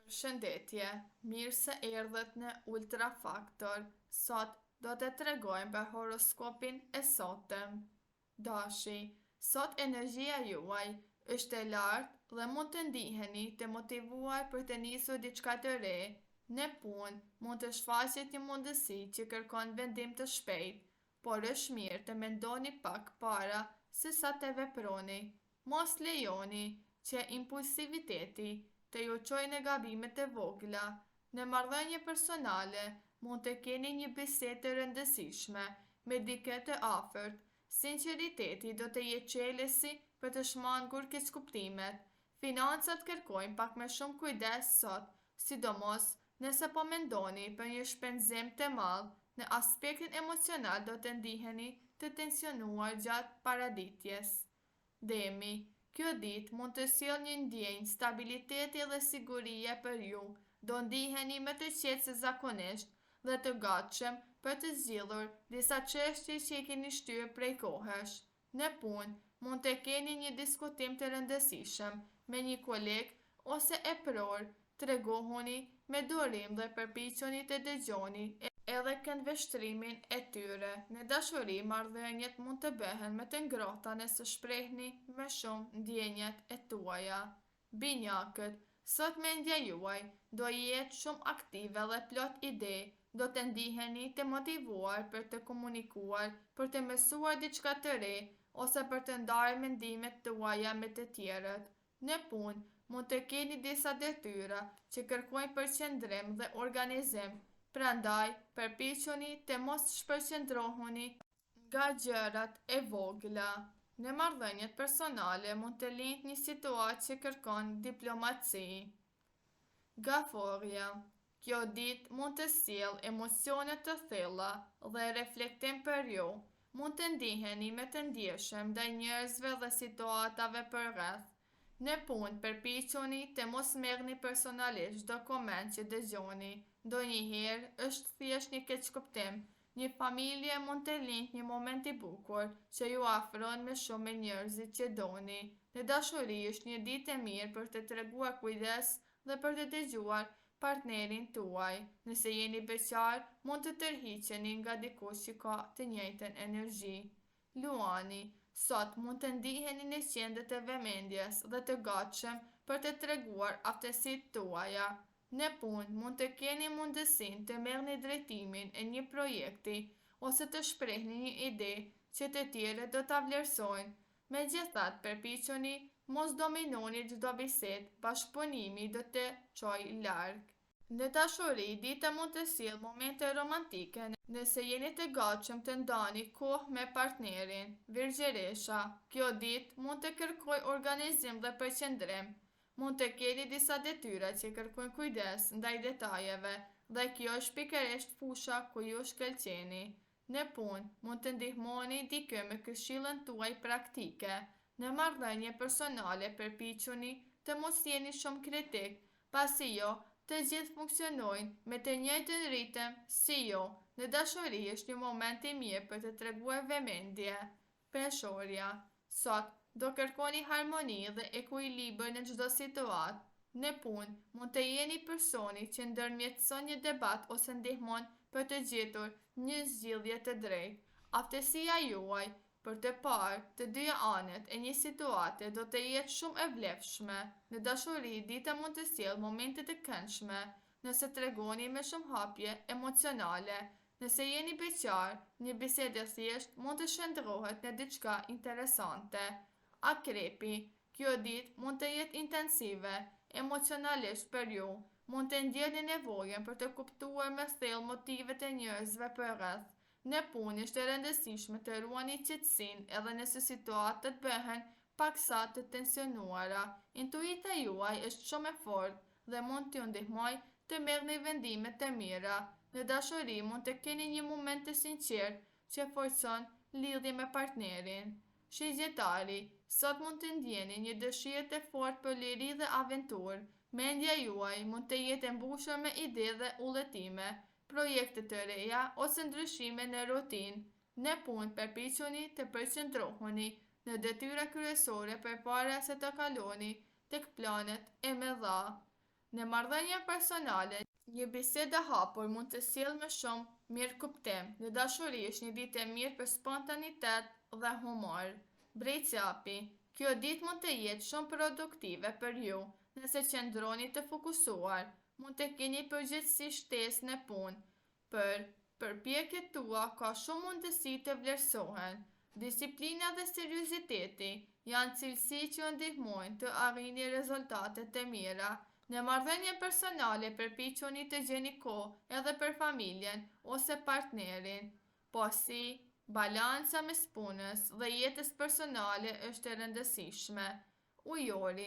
Shëndetje, mirë se erdhët në Ultra Factor. Sot do të tregojmë për horoskopin e sotëm. Dashi, sot energjia juaj është e lartë dhe mund të ndiheni të motivuar për të nisur diçka të re. Në punë mund të shfaqet një mundësi që kërkon vendim të shpejt, por është mirë të mendoni pak para se sa të veproni. Mos lejoni që impulsiviteti të ju çojë në gabimet e vogla. Në marrëdhënie personale mund të keni një bisedë të rëndësishme me dikë të afërt. Sinqeriteti do të jetë çelësi për të shmangur keqkuptimet. Financat kërkojnë pak më shumë kujdes sot, sidomos nëse po mendoni për një shpenzim të madh. Në aspektin emocional do të ndiheni të tensionuar gjatë paraditjes. Demi, kjo ditë mund të sjellë një ndjenjë stabiliteti dhe sigurie për ju. Do ndiheni më të qetë se zakonisht dhe të gatshëm për të zgjidhur disa çështje që i keni shtyrë prej kohësh. Në punë mund të keni një diskutim të rëndësishëm me një koleg ose e pror. Tregohuni me durim dhe përpiquni të dëgjoni edhe këndvështrimin e tyre. Në dashuri, marrëdhëniet mund të bëhen më të ngrohta nëse shprehni më shumë ndjenjat e tuaja. Binjakët, sot mendja juaj do jetë shumë aktive dhe plot ide. Do të ndiheni të motivuar për të komunikuar, për të mësuar diçka të re ose për të ndarë mendimet tuaja me të tjerët. Në punë mund të keni disa detyra që kërkojnë përqendrim dhe organizim. Prandaj, përpiquni të mos shpërqendrohuni nga gjërat e vogla. Në marrëdhëniet personale mund të lindë një situatë që kërkon diplomaci. Gaforja, kjo ditë mund të sjellë emocione të thella dhe reflektim për ju. Mund të ndiheni me të ndjeshëm ndaj njerëzve dhe situatave përreth. Në punë përpiquni të mos merrni personalisht çdo koment që dëgjoni. Ndonjëherë është thjesht një keqkuptim. Një familje mund të lindë një moment i bukur që ju afron më shumë me njerëzit që doni. Në dashuri është një ditë e mirë për të treguar kujdes dhe për të dëgjuar partnerin tuaj. Nëse jeni beqar, mund të tërhiqeni nga dikush që ka të njëjtën energji. Luani, sot mund të ndiheni në qendër të vëmendjes dhe të gatshëm për të treguar aftësitë tuaja. Në punë mund të keni mundësinë të merrni drejtimin e një projekti ose të shprehni një ide që të tjerët do ta vlerësojnë. Megjithatë, përpiquni mos dominoni çdo bisedë, bashkëpunimi do të çojë larg. Në dashuri, dita mund të sjellë momente romantike nëse jeni të gatshëm të ndani kohë me partnerin. Virgjëresha, kjo ditë mund të kërkojë organizim dhe përqendrim. Mund të keni disa detyra që kërkojnë kujdes ndaj detajeve dhe kjo është pikërisht fusha ku ju shkëlqeni. Në punë, mund të ndihmoni dikë me këshillën tuaj praktike. Në marrëdhënie personale përpiquni të mos jeni shumë kritik, pasi jo të gjithë funksionojnë me të njëjtën ritëm si ju. Në dashuri është një moment i mirë për të treguar vëmendje. Peshorja, sot do kërkoni harmoni dhe ekuilibër në çdo situatë. Në punë mund të jeni personi që ndërmjetëson një debat ose ndihmon për të gjetur një zgjidhje të drejtë. Aftësia juaj për të parë të dyja anët e një situate do të jetë shumë e vlefshme. Në dashuri, dita mund të sjellë momente të këndshme nëse tregoni me shumë hapje emocionale. Nëse jeni beqar, një bisedë e thjeshtë mund të shndërrohet në diçka interesante. Akrepi, kjo ditë mund të jetë intensive emocionalisht për ju. Mund të ndjeni nevojën për të kuptuar më thellë motivet e njerëzve përreth. Në punë është e rëndësishme të ruani qetësinë edhe nëse situatat bëhen paksa të tensionuara. Intuita juaj është shumë e fortë dhe mund t'ju ndihmojë të merrni vendime të mira. Në dashuri mund të keni një moment të sinqert që forcon lidhje me partnerin. Shigjetari, sot mund të ndjeni një dëshirë të fortë për liri dhe aventurë. Mendja juaj mund të jetë e mbushur me ide dhe udhëtime, projekte të reja ose ndryshime në rutinë. Në punë përpiquni të përqendrohuni në detyra kryesore përpara se të kaloni tek planet e mëdha. Në marrëdhënie personale, një bisedë e hapur mund të sjellë më shumë mirëkuptim. Në dashuri është një ditë e mirë për spontanitet dhe humor. Brejtjapi, kjo ditë mund të jetë shumë produktive për ju, nëse qëndroni të fokusuar. Mund të keni përgjithësi shtesë në punë. Për përpjekjet tua ka shumë mundësi të vlerësohen. Disiplina dhe serioziteti janë cilësi që ju ndihmojnë të arrini rezultate të mira. Në marrëdhënie personale përpiquni të gjeni kohë edhe për familjen ose partnerin. Pasi balanca mes punës dhe jetës personale është e rëndësishme. Ujori,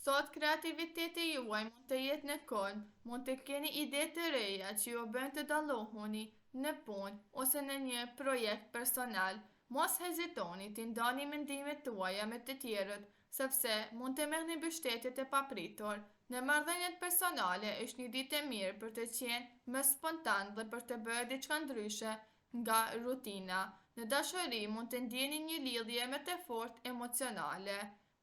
sot kreativiteti juaj mund të jetë në kënd, mund të keni ide të reja që ju bën të dallohuni në punë ose në një projekt personal. Mos hezitoni të ndani mendimet tuaja me të tjerët, sepse mund të merrni mbështetje të papritur. Në marrëdhëniet personale është një ditë e mirë për të qenë më spontan dhe për të bërë diçka ndryshe nga rutina. Në dashuri mund të ndjeni një lidhje më të fortë emocionale.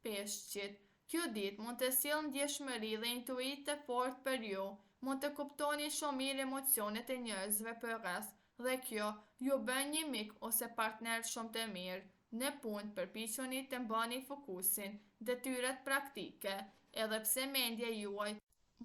Peshqit, kjo ditë mund të sjellë ndjeshmëri dhe intuit të fortë për ju. Mund të kuptoni shumë mirë emocionet e njerëzve përreth dhe kjo ju bën një mik ose partner shumë të mirë. Në punë përpiquni të mbani fokusin, detyrat praktike, edhe pse mendja juaj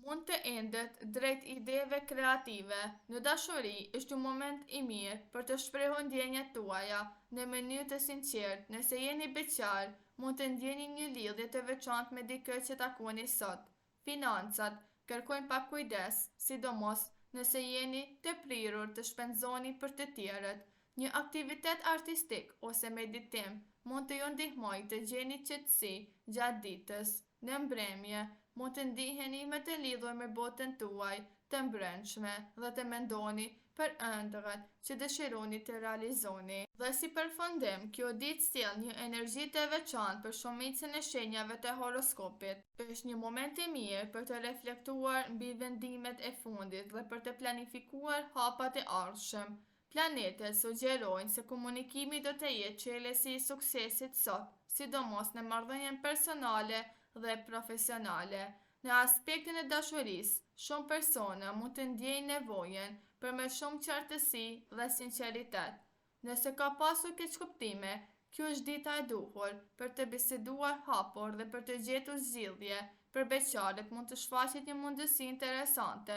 mund të endet drejt ideve kreative. Në dashuri është një moment i mirë për të shprehur ndjenjat tuaja në mënyrë të sinqertë. Nëse jeni beqar, mund të ndjeni një lidhje të veçantë me dikë që takoni sot. Financat kërkojnë pak kujdes, sidomos nëse jeni të prirur të shpenzoni për të tjerët. Një aktivitet artistik ose meditim mund të ju ndihmojë të gjeni qetësi gjatë ditës. Në mbrëmje, mund të ndiheni më të lidhur me botën tuaj të mbrëmshme dhe të mendoni për ëndrat që dëshironi të realizoni. Dhe si përfundim, kjo ditë sjell një energji të veçantë për shumicën e shenjave të horoskopit. Është një moment i mirë për të reflektuar mbi vendimet e fundit dhe për të planifikuar hapat e ardhshëm. Planetet sugjerojnë se komunikimi do të jetë çelësi i suksesit sot, sidomos në marrëdhënien personale dhe profesionale. Në aspektin e dashurisë, shumë persona mund të ndjejnë nevojën për më shumë qartësi dhe sinqeritet. Nëse ka pasur keqkuptime, kjo është dita e duhur për të biseduar hapur dhe për të gjetur zgjidhje. Për beqarët mund të shfaqet një mundësi interesante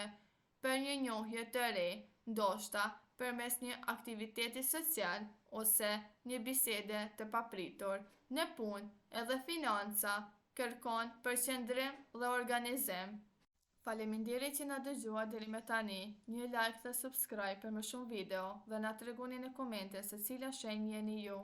për një njohje të re, ndoshta përmes një aktiviteti social ose një bisede të papritur. Në punë edhe financa kërkon përqendrim dhe organizim. Faleminderit që na dëgjuat deri më tani. Një like dhe subscribe për më shumë video dhe na tregoni në komente se cila shenjë jeni ju.